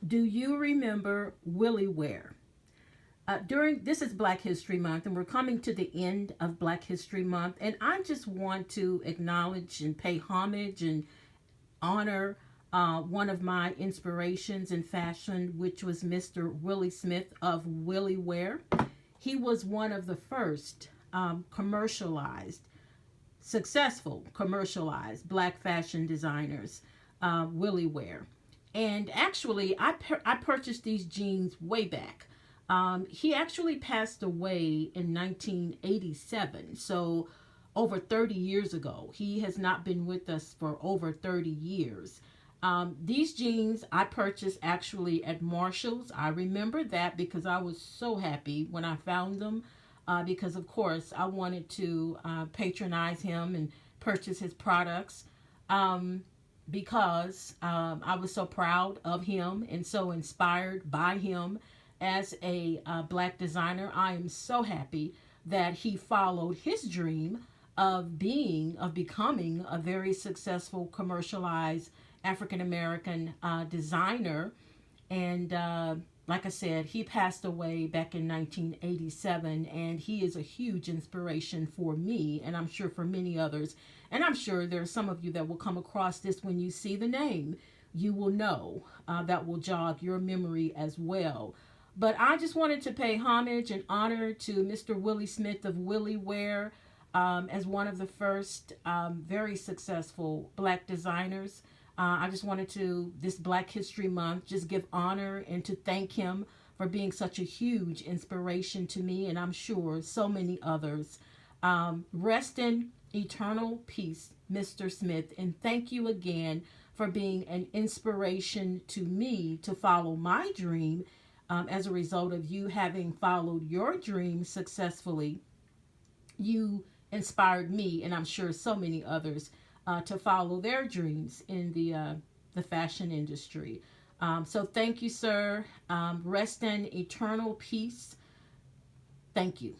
Do you remember Willie Ware? During this is Black History Month, and we're coming to the end of Black History Month, and I just want to acknowledge and pay homage and honor one of my inspirations in fashion, which was Mr. Willie Smith of Willie Ware. He was one of the first commercialized, successful commercialized black fashion designers, Willie Ware. And actually, I purchased these jeans way back. He actually passed away in 1987, so over 30 years ago. He has not been with us for over 30 years. These jeans I purchased actually at Marshall's. I remember that because I was so happy when I found them. Because, of course, I wanted to patronize him and purchase his products. Because I was so proud of him and so inspired by him as a black designer. I am so happy that he followed his dream of becoming a very successful commercialized African American designer. And like I said, he passed away back in 1987, and he is a huge inspiration for me, and I'm sure for many others. And I'm sure there are some of you that will come across this when you see the name. You will know that will jog your memory as well. But I just wanted to pay homage and honor to Mr. Willie Smith of Willie Ware as one of the first very successful black designers. I just wanted to, this Black History Month, just give honor and to thank him for being such a huge inspiration to me, and I'm sure so many others. Rest in eternal peace, Mr. Smith, and thank you again for being an inspiration to me to follow my dream as a result of you having followed your dream successfully. You inspired me, and I'm sure so many others, to follow their dreams in the fashion industry. So thank you, sir. Rest in eternal peace. Thank you.